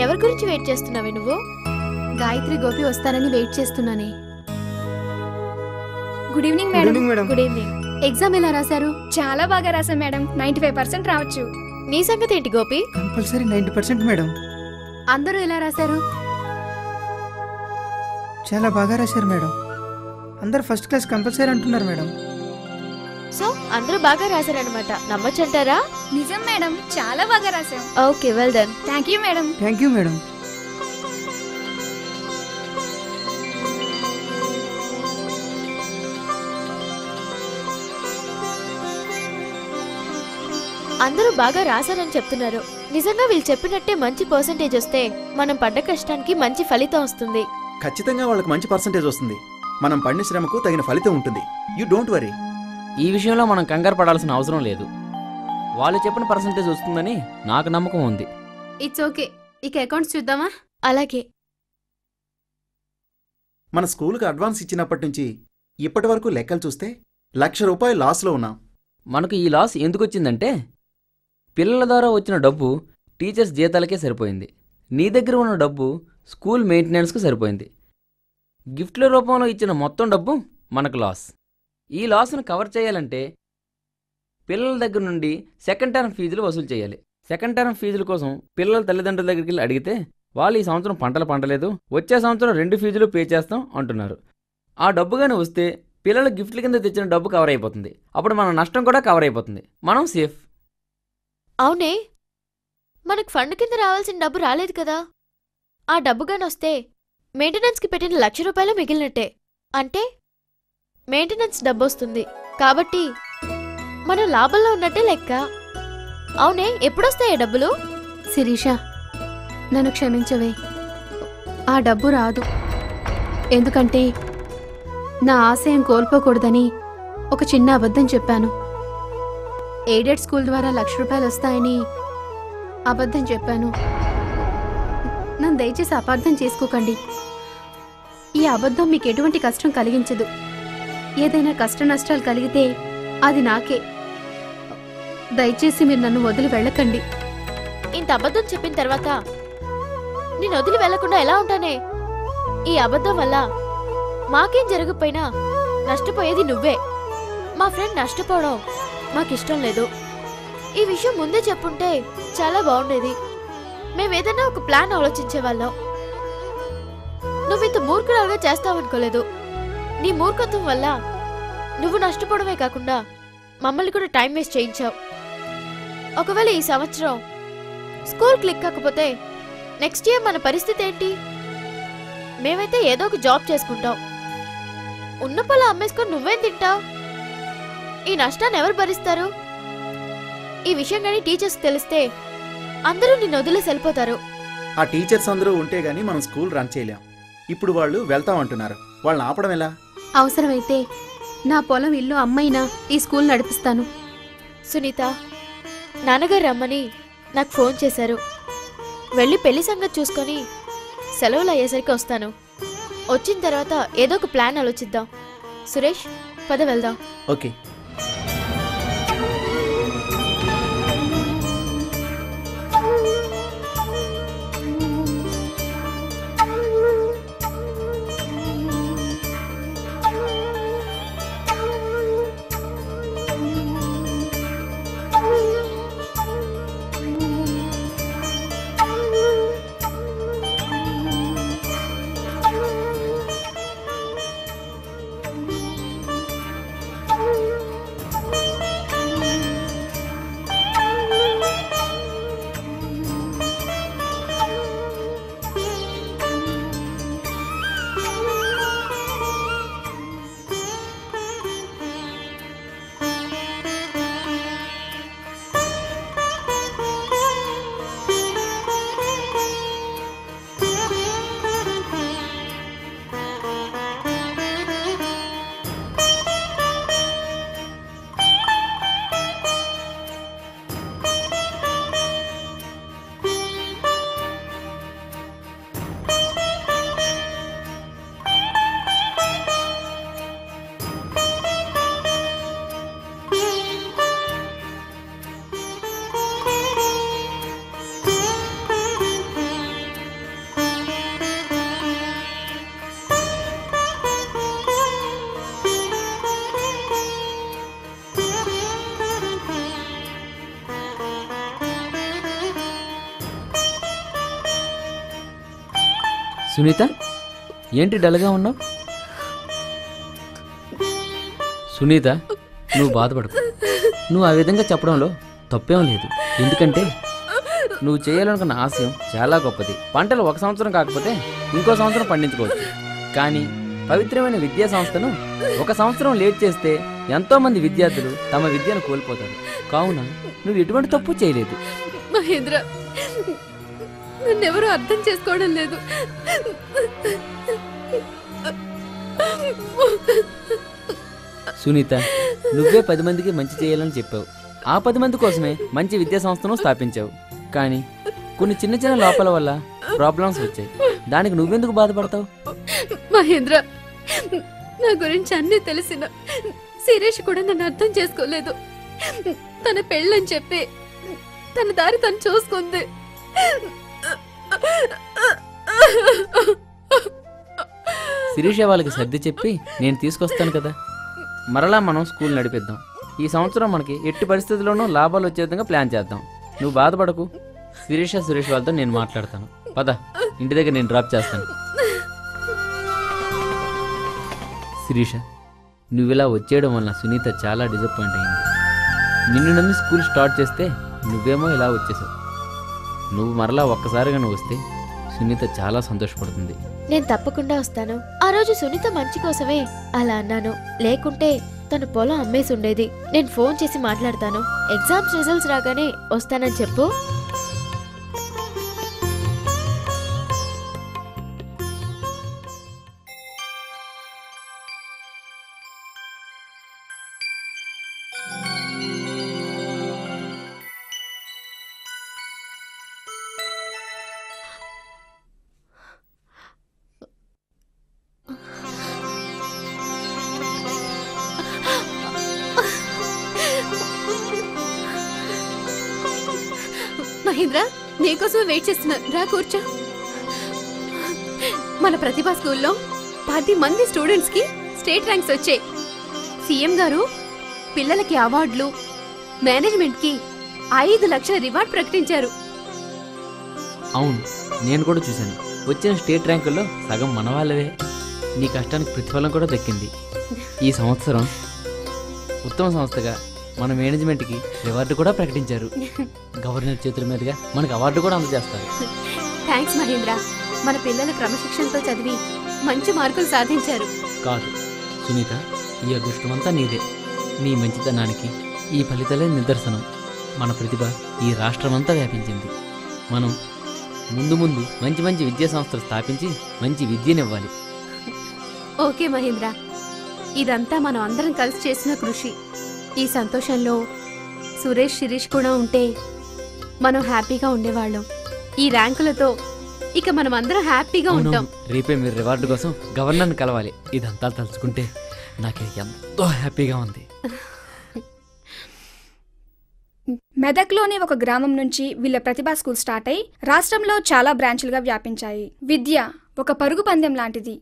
ఎవరి గురించి వెయిట్ చేస్తున్నావే నువ్వు? గాయత్రి గోపి వస్తారని వెయిట్ చేస్తున్నానే. Good evening madam. Good evening. Exam ఎలా రాశారు? చాలా బాగా రాశాం మేడం. 95% రావచ్చు. నీ సంగతి ఏంటి గోపి? Compulsory 90% madam. అందరూ ఎలా రాశారు? చాలా బాగా రాశారు మేడం. అందరు ఫస్ట్ క్లాస్ కంపల్సరీ అంటున్నారు మేడం. సో అందరూ బాగా రాశారనమాట. నమ్మొచ్చంటారా? నిజం మేడం, చాలా బాగా రాశాం. Okay, well done. Thank you madam. Thank you madam. అందరూ బాగా రాశారని చెప్తున్నారు. నిజంగా వీళ్ళు చెప్పినట్టే మంచి పర్సంటేజ్ వస్తే మనం పడ్డ కష్టానికి మంచి ఫలితం వస్తుంది. ఖచ్చితంగా వాళ్ళకి మంచి పర్సంటేజ్ వస్తుంది. మనం పడిన శ్రమకు తగిన ఫలితం ఉంటుంది. You don't worry. ఈ విషయంలో మనం కంగారు పడాల్సిన అవసరం లేదు. వాళ్ళు చెప్పిన పర్సంటేజ్ వస్తుందని నాకు నమ్మకం ఉంది. It's okay. ఇక అకౌంట్స్ చూద్దామా? అలాగే. మన స్కూల్కి అడ్వాన్స్ ఇచ్చినప్పటి నుంచి ఇప్పటి వరకు లెక్కలు చూస్తే ₹1,00,000 లాస్లో ఉన్నాం. మనకు ఈ లాస్ ఎందుకు వచ్చిందంటే పిల్లల ద్వారా వచ్చిన డబ్బు టీచర్స్ జీతాలకే సరిపోయింది. నీ దగ్గర ఉన్న డబ్బు స్కూల్ మెయింటెనెన్స్కు సరిపోయింది. గిఫ్ట్ల రూపంలో ఇచ్చిన మొత్తం డబ్బు మనకు లాస్. ఈ లాస్ను కవర్ చేయాలంటే పిల్లల దగ్గర నుండి సెకండ్ టర్మ్ ఫీజులు వసూలు చేయాలి. సెకండ్ టర్మ్ ఫీజుల కోసం పిల్లల తల్లిదండ్రుల దగ్గరికి వెళ్ళి అడిగితే వాళ్ళు ఈ సంవత్సరం పంటలు పండలేదు, వచ్చే సంవత్సరం 2 ఫీజులు పే చేస్తాం అంటున్నారు. ఆ డబ్బుగానే వస్తే పిల్లల గిఫ్ట్ల కింద తెచ్చిన డబ్బు కవర్ అయిపోతుంది. అప్పుడు మన నష్టం కూడా కవర్ అయిపోతుంది. మనం సేఫ్. అవునే, మనకు ఫండ్ కింద రావాల్సిన డబ్బు రాలేదు కదా. ఆ డబ్బుగాని వస్తే మెయింటెనెన్స్కి పెట్టిన ₹1,00,000 మిగిలినట్టే. అంటే మెయింటెనెన్స్ డబ్బు వస్తుంది కాబట్టి మనం లాభంలో ఉన్నట్టే లెక్క. అవునే, ఎప్పుడొస్తాయి డబ్బులు? శిరీష, నన్ను క్షమించవే. ఆ డబ్బు రాదు. ఎందుకంటే నా ఆశయం కోల్పోకూడదని ఒక చిన్న అబద్ధం చెప్పాను. ఎయిడెడ్ స్కూల్ ద్వారా ₹1,00,000 వస్తాయని అబద్ధం చెప్పాను. నన్ను దయచేసి అపార్థం చేసుకోకండి. ఈ అబద్ధం మీకు ఎటువంటి కష్టం కలిగించదు. ఏదైనా కష్ట నష్టాలు కలిగితే అది నాకే. దయచేసి మీరు నన్ను వదిలి వెళ్ళకండి. ఇంత అబద్ధం చెప్పిన తర్వాత నేను వదిలి వెళ్లకుండా ఎలా ఉంటానే? ఈ అబద్ధం వల్ల మాకేం జరగకపోయినా నష్టపోయేది నువ్వే. మా ఫ్రెండ్ నష్టపోవడం మాకిష్టం లేదు. ఈ విషయం ముందే చెప్పుంటే చాలా బాగుండేది. మేమేదన్నా ఒక ప్లాన్ ఆలోచించేవాళ్ళం. నువ్వింత మూర్ఖురాలుగా చేస్తావనుకోలేదు. నీ మూర్ఖత్వం వల్ల నువ్వు నష్టపోవడమే కాకుండా మమ్మల్ని కూడా టైం వేస్ట్ చేయించావు. ఒకవేళ ఈ సంవత్సరం స్కూల్ క్లిక్ కాకపోతే నెక్స్ట్ ఇయర్ మన పరిస్థితి ఏంటి? మేమైతే ఏదో ఒక జాబ్ చేసుకుంటాం. ఉన్న పొలం అమ్మేసుకొని నువ్వేం తింటావు? ఈ నష్టాన్ని ఎవరు భరిస్తారు? ఈ విషయం కానీ టీచర్స్ తెలిస్తే అందరూ నిన్ను వదిలేసి వెళ్ళిపోతారు. ఆ టీచర్స్ అందరూ ఉంటే గానీ మనం స్కూల్ రన్ చేయలేం. ఇప్పుడు వాళ్ళు వెళ్తామంటున్నారు. వాళ్ళని ఆపడం ఎలా? అవసరమైతే నా పొలం ఇల్లు అమ్మైనా ఈ స్కూల్ నడిపిస్తాను. సునీత, నాన్నగారు రమ్మని నాకు ఫోన్ చేశారు. వెళ్ళి పెళ్లి సంగతి చూసుకొని సెలవులు అయ్యేసరికి వస్తాను. వచ్చిన తర్వాత ఏదో ఒక ప్లాన్ ఆలోచిద్దాం. సురేష్, పద వెళ్దాం. ఓకే. సునీత, ఏంటి డల్గా ఉన్నావు? సునీత, నువ్వు బాధపడకు. నువ్వు ఆ విధంగా చెప్పడంలో తప్పేం లేదు. ఎందుకంటే నువ్వు చేయాలనుకున్న ఆశయం చాలా గొప్పది. పంటలు ఒక సంవత్సరం కాకపోతే ఇంకో సంవత్సరం పండించుకోవచ్చు. కానీ పవిత్రమైన విద్యా సంస్థను ఒక సంవత్సరం లేట్ చేస్తే ఎంతోమంది విద్యార్థులు తమ విద్యను కోల్పోతారు. కావున నువ్వు ఎటువంటి తప్పు చేయలేదు. మహేంద్ర, నన్నెవరూ అర్థం చేసుకోవడం లేదు. సునీత, నువ్వే 10 మందికి మంచి చేయాలని చెప్పావు. ఆ 10 మంది కోసమే మంచి విద్యా సంస్థను స్థాపించావు. కానీ కొన్ని చిన్న చిన్న లోపాల వల్ల ప్రాబ్లమ్స్ వచ్చాయి. దానికి నువ్వెందుకు బాధపడతావు? మహేంద్ర, నా గురించి అన్నీ తెలిసిన శిరీష్ కూడా నన్ను అర్థం చేసుకోలేదు. తన పెళ్ళని చెప్పి తన దారి తను చూసుకుంది. శిరీష వాళ్ళకి సర్ది చెప్పి నేను తీసుకొస్తాను కదా. మరలా మనం స్కూల్ నడిపిద్దాం. ఈ సంవత్సరం మనకి ఎట్టి పరిస్థితుల్లోనూ లాభాలు వచ్చే విధంగా ప్లాన్ చేద్దాం. నువ్వు బాధపడకు. శిరీష, సురేష్ వాళ్ళతో నేను మాట్లాడతాను. పద, ఇంటి దగ్గర నేను డ్రాప్ చేస్తాను. శిరీష, నువ్విలా వచ్చేయడం వలన సునీత చాలా డిసప్పాయింట్ అయింది. నిన్ను నమ్మి స్కూల్ స్టార్ట్ చేస్తే నువ్వేమో ఇలా వచ్చేసావు. నువ్వు మరలా ఒక్కసారిగా నువ్వు వస్తే సునీత చాలా సంతోషపడుతుంది. నేను తప్పకుండా వస్తాను. ఆ రోజు సునీత మంచి కోసమే అలా అన్నాను. లేకుంటే తను పొలం అమ్మేసి ఉండేది. నేను ఫోన్ చేసి మాట్లాడతాను. ఎగ్జామ్స్ రిజల్ట్స్ రాగానే వస్తానని చెప్పు. మహేంద్ర, నీకోసమే వెయిట్ చేస్తున్నా. రా, కూర్చో. మన ప్రతిభా స్కూల్లో 10 మంది స్టూడెంట్స్ కి స్టేట్ ర్యాంక్స్ వచ్చాయి. సీఎం గారు పిల్లలకి అవార్డులు, మేనేజ్మెంట్ కి 5 లక్షల రివార్డ్ ప్రకటించారు. అవును, నేను కూడా చూశాను. వచ్చిన స్టేట్ ర్యాంకుల్లో సగం మన వాళ్ళవే. నీ కష్టానికి ప్రతిఫలం కూడా దక్కింది. ఈ సంవత్సరం ఉత్తమ సంస్థగా మన మేనేజ్మెంట్కి రివార్డు కూడా ప్రకటించారు. గవర్నర్ చేతుల మీదుగా మనకు అవార్డు కూడా అందజేస్తారు. థ్యాంక్స్ మహేంద్ర. మన పిల్లలు క్రమశిక్షణతో చదివి మంచి మార్కులు సాధించారు. కాదు సునీత, ఈ అదృష్టమంతా నీదే. నీ మంచితనానికి ఈ ఫలితాలే నిదర్శనం. మన ప్రతిభ ఈ రాష్ట్రమంతా వ్యాపించింది. మనం ముందు ముందు మంచి మంచి విద్యా సంస్థలు స్థాపించి మంచి విద్యనివ్వాలి. ఓకే మహేంద్ర, ఇదంతా మనం అందరం కలిసి చేసిన కృషి. ఈ సంతోషంలో సురేష్, శిరీష్ కూడా ఉంటే మనం హ్యాపీగా ఉండేవాళ్ళం. ఈ ర్యాంకులతో ఇక మనం అందరం హ్యాపీగా ఉంటాం. రేపే మీరు రివార్డు కోసం గవర్నర్ని కలవాలి. ఇదంతా తలుచుకుంటే నాకు ఎంతో హ్యాపీగా ఉంది. మెదక్లోని ఒక గ్రామం నుంచి వీళ్ళ ప్రతిభా స్కూల్ స్టార్ట్ అయి రాష్ట్రంలో చాలా బ్రాంచ్లుగా వ్యాపించాయి. విద్య ఒక పరుగు పందెం లాంటిది.